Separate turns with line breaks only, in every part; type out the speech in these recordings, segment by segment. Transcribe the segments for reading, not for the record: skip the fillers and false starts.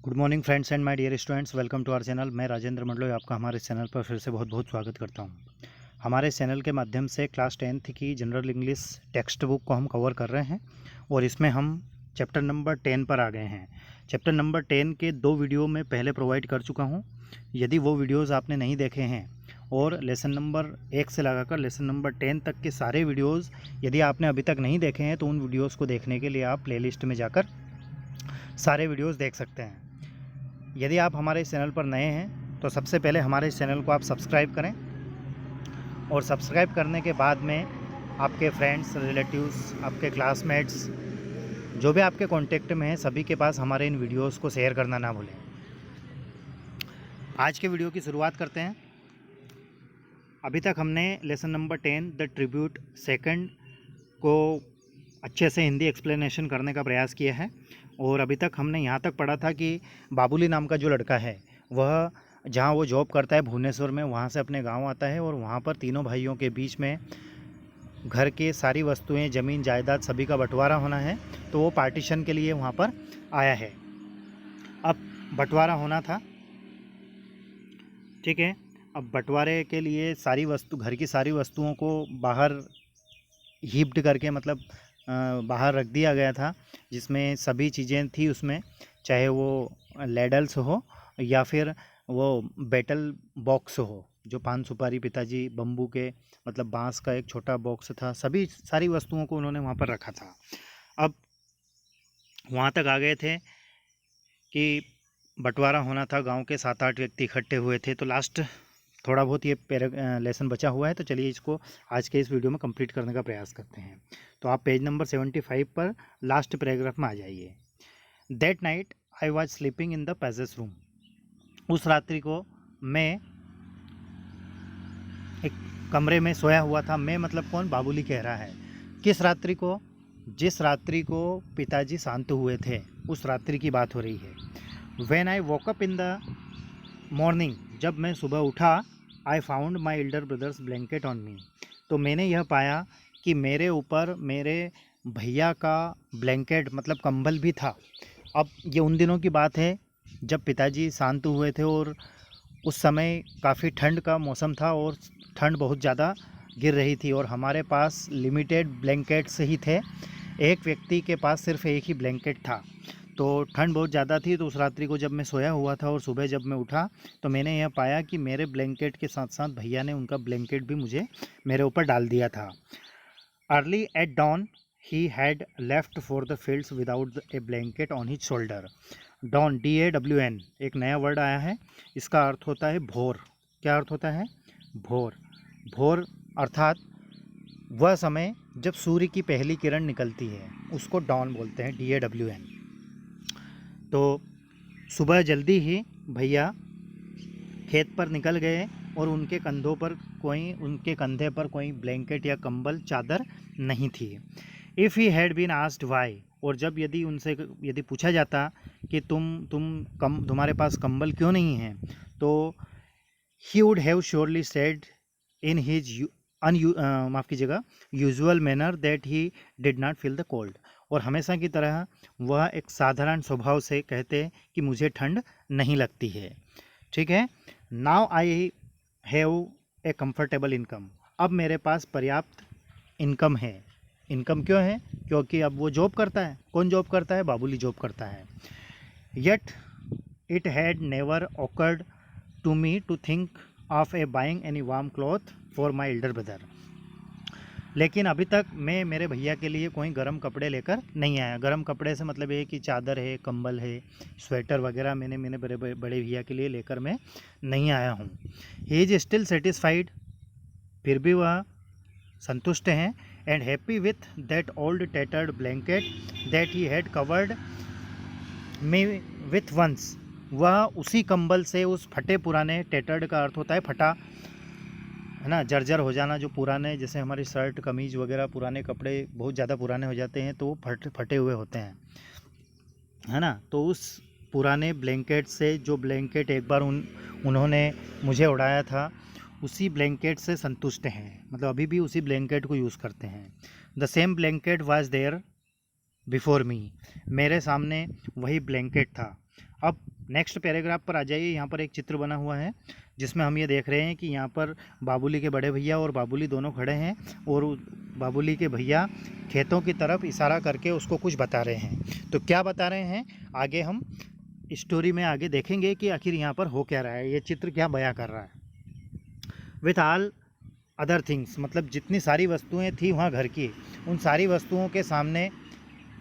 Good morning friends and my dear students, welcome to our channel. मैं राजेंद्र मंडलोई आपका हमारे channel पर फिर से बहुत बहुत स्वागत करता हूं। हमारे चैनल के माध्यम से क्लास 10th की जनरल इंग्लिश टेक्स्ट बुक को हम कवर कर रहे हैं और इसमें हम चैप्टर नंबर 10 पर आ गए हैं। चैप्टर नंबर 10 के 2 वीडियो मैं पहले प्रोवाइड कर चुका हूँ। यदि वो वीडियोज़ आपने नहीं देखे हैं और लेसन नंबर 1 से लगाकर लेसन नंबर 10 तक के सारे वीडियोज़ यदि आपने अभी तक नहीं देखे हैं तो उन वीडियोज़ को देखने के लिए आप प्लेलिस्ट में जाकर सारे वीडियोज़ देख सकते हैं। यदि आप हमारे इस चैनल पर नए हैं तो सबसे पहले हमारे इस चैनल को आप सब्सक्राइब करें और सब्सक्राइब करने के बाद में आपके फ्रेंड्स, रिलेटिव्स, आपके क्लासमेट्स जो भी आपके कांटेक्ट में हैं सभी के पास हमारे इन वीडियोस को शेयर करना ना भूलें। आज के वीडियो की शुरुआत करते हैं। अभी तक हमने lesson number 10 the tribute second को अच्छे से हिंदी एक्सप्लेनेशन करने का प्रयास किया है और अभी तक हमने यहाँ तक पढ़ा था कि बाबुली नाम का जो लड़का है वह जहाँ वो जॉब करता है भुवनेश्वर में, वहाँ से अपने गांव आता है और वहाँ पर तीनों भाइयों के बीच में घर के सारी वस्तुएं, ज़मीन जायदाद सभी का बंटवारा होना है। तो वो पार्टीशन के लिए वहाँ पर आया है। अब बंटवारा होना था, ठीक है। अब बंटवारे के लिए सारी वस्तु, घर की सारी वस्तुओं को बाहर हीप्ड करके मतलब बाहर रख दिया गया था, जिसमें सभी चीज़ें थी उसमें, चाहे वो लेडल्स हो या फिर वो बैटल बॉक्स हो, जो पान सुपारी पिताजी बम्बू के मतलब बांस का एक छोटा बॉक्स था, सभी सारी वस्तुओं को उन्होंने वहाँ पर रखा था। अब वहाँ तक आ गए थे कि बंटवारा होना था, गांव के 7-8 व्यक्ति इकट्ठे हुए थे। तो लास्ट थोड़ा बहुत ये लेसन बचा हुआ है, तो चलिए इसको आज के इस वीडियो में कंप्लीट करने का प्रयास करते हैं। तो आप पेज नंबर 75 पर लास्ट पैराग्राफ में आ जाइए। That night I was sleeping in the passage room. उस रात्रि को मैं एक कमरे में सोया हुआ था। मैं मतलब कौन? बाबुली कह रहा है। किस रात्रि को? जिस रात्रि को पिताजी शांत हुए थे उस रात्रि की बात हो रही है। When I woke up in the morning, जब मैं सुबह उठा, I found my elder brothers blanket on me. तो मैंने यह पाया कि मेरे ऊपर मेरे भैया का ब्लैंकेट मतलब कंबल भी था। अब ये उन दिनों की बात है जब पिताजी शांत हुए थे और उस समय काफ़ी ठंड का मौसम था और ठंड बहुत ज़्यादा गिर रही थी और हमारे पास लिमिटेड ब्लैंकेट्स ही थे। एक व्यक्ति के पास सिर्फ एक ही ब्लैंकेट था। तो ठंड बहुत ज़्यादा थी। तो उस रात्रि को जब मैं सोया हुआ था और सुबह जब मैं उठा तो मैंने यह पाया कि मेरे ब्लैंकेट के साथ साथ भैया ने उनका ब्लैंकेट भी मुझे मेरे ऊपर डाल दिया था। Early at dawn he had left for the fields without a blanket on his shoulder. Dawn, DAWN, एक नया वर्ड आया है। इसका अर्थ होता है भोर। क्या अर्थ होता है? भोर। भोर अर्थात वह समय जब सूर्य की पहली किरण निकलती है उसको डॉन बोलते हैं, DAWN। तो सुबह जल्दी ही भैया खेत पर निकल गए और उनके कंधे पर कोई ब्लैंकेट या कंबल, चादर नहीं थी। If he had been asked why, और जब यदि पूछा जाता कि तुम्हारे पास कंबल क्यों नहीं है, तो he would have surely said in his usual manner that he did not feel the cold. और हमेशा की तरह वह एक साधारण स्वभाव से कहते कि मुझे ठंड नहीं लगती है, ठीक है। Now I have a comfortable income, अब मेरे पास पर्याप्त इनकम है। इनकम क्यों है? क्योंकि अब वो जॉब करता है। कौन जॉब करता है? बाबुली जॉब करता है। Yet it had never occurred to me to think of a buying any warm cloth for my elder brother. लेकिन अभी तक मैं मेरे भैया के लिए कोई गर्म कपड़े लेकर नहीं आया। गर्म कपड़े से मतलब ये कि चादर है, कंबल है, स्वेटर वगैरह मैंने बड़े भैया के लिए लेकर मैं नहीं आया हूँ। ही इज स्टिल सेटिस्फाइड, फिर भी वह संतुष्ट हैं, and happy with that old tattered blanket that he had covered me with once. वह उसी कंबल से, उस फटे पुराने, टेटर्ड का अर्थ होता है फटा, है ना, जर्जर हो जाना, जो पुराने, जैसे हमारी शर्ट कमीज वगैरह पुराने कपड़े बहुत ज़्यादा पुराने हो जाते हैं तो वो फटे हुए होते हैं, है ना। तो उस पुराने ब्लैंकेट से, जो ब्लैंकेट एक बार उन्होंने मुझे उड़ाया था, उसी ब्लैंकेट से संतुष्ट हैं, मतलब अभी भी उसी ब्लैंकेट को यूज़ करते हैं। The same blanket was there before me, मेरे सामने वही ब्लैंकेट था। अब नेक्स्ट पैराग्राफ पर आ जाइए। यहाँ पर एक चित्र बना हुआ है जिसमें हम ये देख रहे हैं कि यहाँ पर बाबुली के बड़े भैया और बाबुली दोनों खड़े हैं और बाबुली के भैया खेतों की तरफ इशारा करके उसको कुछ बता रहे हैं। तो क्या बता रहे हैं आगे हम स्टोरी में आगे देखेंगे कि आखिर यहाँ पर हो क्या रहा है, ये चित्र क्या बयां कर रहा है। विथ ऑल अदर थिंग्स, मतलब जितनी सारी वस्तुएं थी वहाँ घर की, उन सारी वस्तुओं के सामने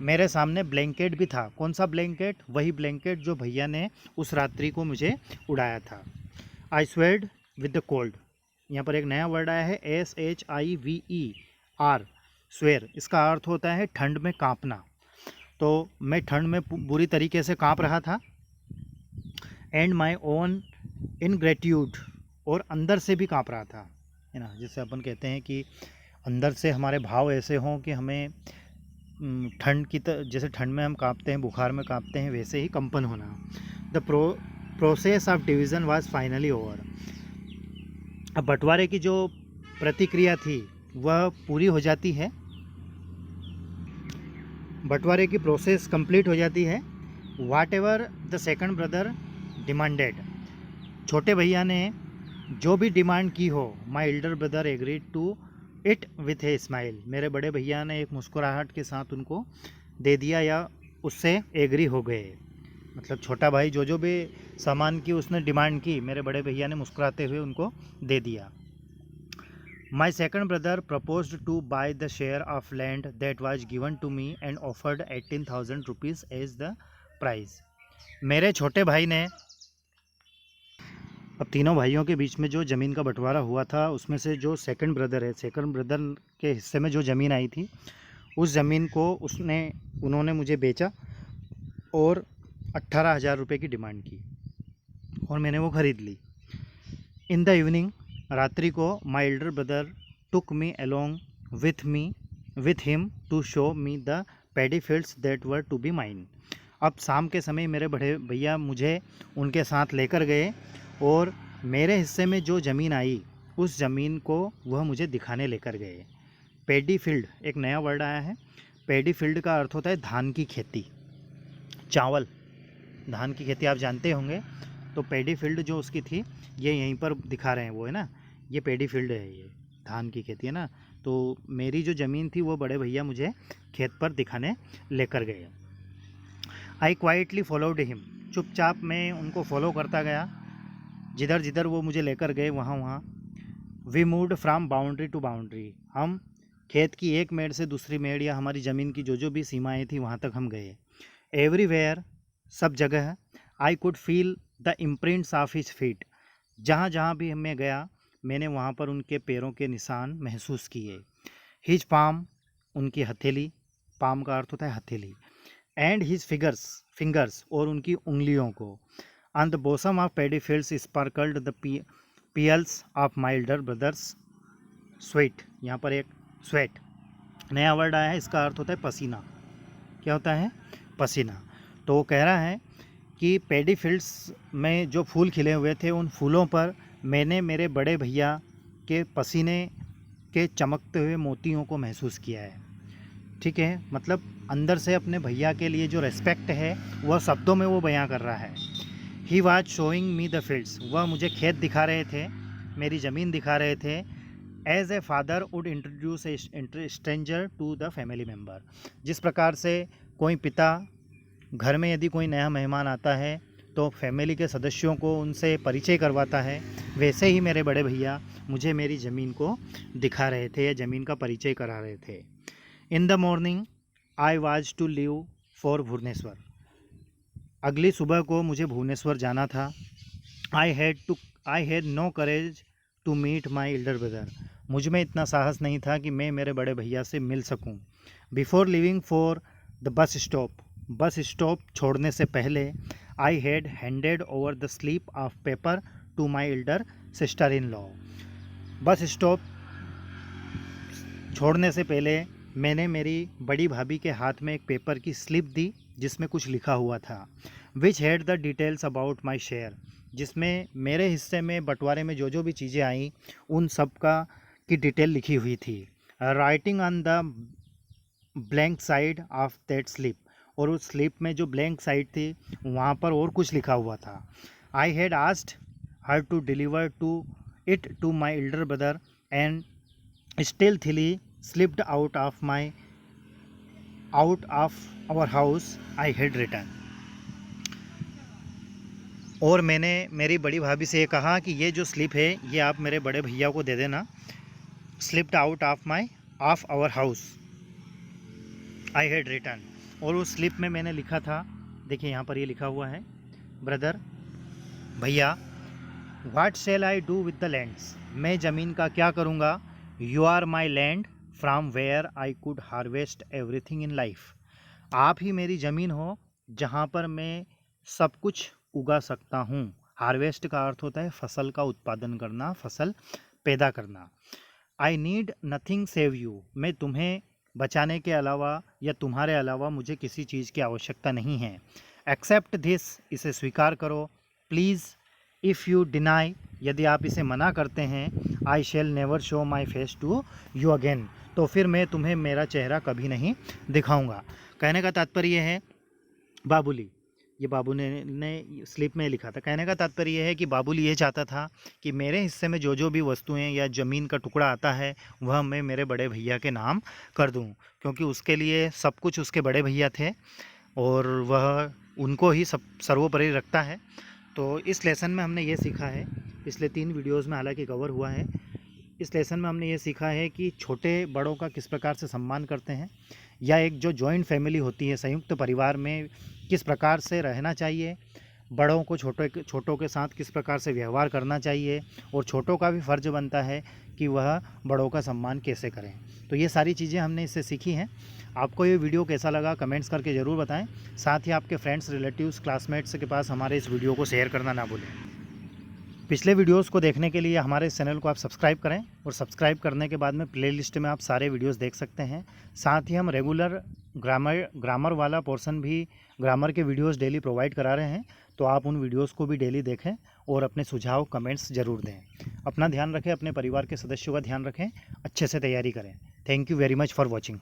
मेरे सामने ब्लैंकेट भी था। कौन सा ब्लैंकेट? वही ब्लैंकेट जो भैया ने उस रात्रि को मुझे उड़ाया था। आई स्वेड विद द कोल्ड, यहाँ पर एक नया वर्ड आया है SHIVER, स्वेर। इसका अर्थ होता है ठंड में कांपना। तो मैं ठंड में बुरी तरीके से कांप रहा था। एंड माई ओन इनग्रेट्यूड, और अंदर से भी कांप रहा था, है ना। जिससे अपन कहते हैं कि अंदर से हमारे भाव ऐसे हों कि हमें ठंड की जैसे ठंड में हम कांपते हैं, बुखार में कांपते हैं, वैसे ही कंपन होना। The process of division was finally over. अब बंटवारे की जो प्रतिक्रिया थी वह पूरी हो जाती है, बंटवारे की प्रोसेस कंप्लीट हो जाती है। Whatever the second brother demanded, छोटे भैया ने जो भी डिमांड की हो, my elder brother agreed to it with a smile, मेरे बड़े भैया ने एक मुस्कुराहट के साथ उनको दे दिया या उससे एग्री हो गए। मतलब छोटा भाई जो भी सामान की उसने डिमांड की, मेरे बड़े भैया ने मुस्कुराते हुए उनको दे दिया। My second brother proposed to buy the share of land that was given to me and offered 18,000 rupees as the price. मेरे छोटे भाई ने, अब तीनों भाइयों के बीच में जो ज़मीन का बंटवारा हुआ था उसमें से जो सेकंड ब्रदर है, सेकंड ब्रदर के हिस्से में जो ज़मीन आई थी उस ज़मीन को उन्होंने मुझे बेचा और 18,000 रुपये की डिमांड की और मैंने वो ख़रीद ली। इन द इवनिंग, रात्रि को, my elder brother took me along with him to show me the paddy fields that were to be mine. अब शाम के समय मेरे बड़े भैया मुझे उनके साथ लेकर गए और मेरे हिस्से में जो ज़मीन आई उस ज़मीन को वह मुझे दिखाने लेकर गए। पैडी फील्ड एक नया वर्ड आया है। पैडी फील्ड का अर्थ होता है धान की खेती, चावल, धान की खेती आप जानते होंगे। तो पैडी फील्ड जो उसकी थी ये यहीं पर दिखा रहे हैं, वो है ना, ये पैडी फील्ड है, ये धान की खेती है ना। तो मेरी जो ज़मीन थी वो बड़े भैया मुझे खेत पर दिखाने लेकर गए। आई क्वाइटली फॉलोड हिम, चुपचाप मैं उनको फॉलो करता गया, जिधर जिधर वो मुझे लेकर गए वहाँ वहाँ। We moved from boundary to boundary, हम खेत की एक मेड़ से दूसरी मेड़ या हमारी ज़मीन की जो भी सीमाएं थी वहाँ तक हम गए। एवरीवेयर, सब जगह, I could feel the imprints of his feet, जहाँ जहाँ भी मैं गया मैंने वहाँ पर उनके पैरों के निशान महसूस किए। हिज पाम, उनकी हथेली, पाम का अर्थ होता है हथेली, एंड हिज फिंगर्स, और उनकी उंगलियों को। On the bosom of paddy fields sparkled the peals of my elder brother's sweat, यहाँ पर एक स्वेट नया वर्ड आया है, इसका अर्थ होता है पसीना। क्या होता है? पसीना। तो वो कह रहा है कि पैडी फील्ड्स में जो फूल खिले हुए थे उन फूलों पर मैंने मेरे बड़े भैया के पसीने के चमकते हुए मोतियों को महसूस किया है। ठीक है, मतलब अंदर से अपने भैया के लिए जो रेस्पेक्ट है वह शब्दों में वो बयां कर रहा है। He was showing me the fields, वह मुझे खेत दिखा रहे थे, मेरी ज़मीन दिखा रहे थे। As a father would introduce a stranger to the family member, जिस प्रकार से कोई पिता घर में यदि कोई नया मेहमान आता है तो फैमिली के सदस्यों को उनसे परिचय करवाता है, वैसे ही मेरे बड़े भैया मुझे मेरी ज़मीन को दिखा रहे थे या ज़मीन का परिचय करा रहे थे। In the morning I was to leave for Bhubaneswar, अगली सुबह को मुझे भुवनेश्वर जाना था। I had no courage to meet my elder brother, मुझ में इतना साहस नहीं था कि मैं मेरे बड़े भैया से मिल सकूं। Before leaving for the bus stop छोड़ने से पहले, I had handed over the slip of paper to my elder sister in law, bus stop छोड़ने से पहले मैंने मेरी बड़ी भाभी के हाथ में एक पेपर की स्लिप दी जिसमें कुछ लिखा हुआ था। Which had the details about my share, जिसमें मेरे हिस्से में बंटवारे में जो भी चीज़ें आई उन सब का की डिटेल लिखी हुई थी। Writing on the blank side of that slip, और उस स्लिप में जो ब्लैंक साइड थी वहाँ पर और कुछ लिखा हुआ था। I had asked her to deliver to my elder brother and stealthily slipped out of our house I had written। और मैंने मेरी बड़ी भाभी से ये कहा कि ये जो स्लिप है ये आप मेरे बड़े भैया को दे देना। Slipped out of our house I had returned. और उस स्लिप में मैंने लिखा था, देखिए यहाँ पर ये लिखा हुआ है, ब्रदर भैया, what shall I do with the lands, मैं ज़मीन का क्या करूँगा। You are my land from where I could harvest everything in life, आप ही मेरी ज़मीन हो जहाँ पर मैं सब कुछ उगा सकता हूँ। हार्वेस्ट का अर्थ होता है फसल का उत्पादन करना, फसल पैदा करना। I need nothing save you, मैं तुम्हें बचाने के अलावा या तुम्हारे अलावा मुझे किसी चीज़ की आवश्यकता नहीं है। एक्सेप्ट दिस, इसे स्वीकार करो। प्लीज़ इफ़ यू डिनाई, यदि आप इसे मना करते हैं, I shall never show my face to you again, तो फिर मैं तुम्हें मेरा चेहरा कभी नहीं दिखाऊंगा। कहने का तात्पर्य है बाबुली, ये बाबू ने स्लिप में लिखा था। कहने का तात्पर्य यह है कि बाबुली ये चाहता था कि मेरे हिस्से में जो जो भी वस्तुएं या ज़मीन का टुकड़ा आता है वह मैं मेरे बड़े भैया के नाम कर दूं, क्योंकि उसके लिए सब कुछ उसके बड़े भैया थे और वह उनको ही सब सर्वोपरि रखता है। तो इस लेसन में हमने ये सीखा है, पिछले 3 वीडियोज़ में हालांकि कवर हुआ है, इस लेसन में हमने ये सीखा है कि छोटे बड़ों का किस प्रकार से सम्मान करते हैं, या एक जो जॉइंट फैमिली होती है, संयुक्त परिवार में किस प्रकार से रहना चाहिए, बड़ों को छोटों के साथ किस प्रकार से व्यवहार करना चाहिए, और छोटों का भी फ़र्ज बनता है कि वह बड़ों का सम्मान कैसे करें। तो ये सारी चीज़ें हमने इससे सीखी हैं। आपको ये वीडियो कैसा लगा कमेंट्स करके ज़रूर बताएं। साथ ही आपके फ्रेंड्स, रिलेटिव्स, क्लासमेट्स के पास हमारे इस वीडियो को शेयर करना ना भूलें। पिछले वीडियोस को देखने के लिए हमारे इस चैनल को आप सब्सक्राइब करें, और सब्सक्राइब करने के बाद में प्लेलिस्ट में आप सारे वीडियोस देख सकते हैं। साथ ही हम रेगुलर ग्रामर वाला पोर्शन भी, ग्रामर के वीडियोस डेली प्रोवाइड करा रहे हैं, तो आप उन वीडियोस को भी डेली देखें और अपने सुझाव कमेंट्स ज़रूर दें। अपना ध्यान रखें, अपने परिवार के सदस्यों का ध्यान रखें, अच्छे से तैयारी करें। Thank you very much for watching.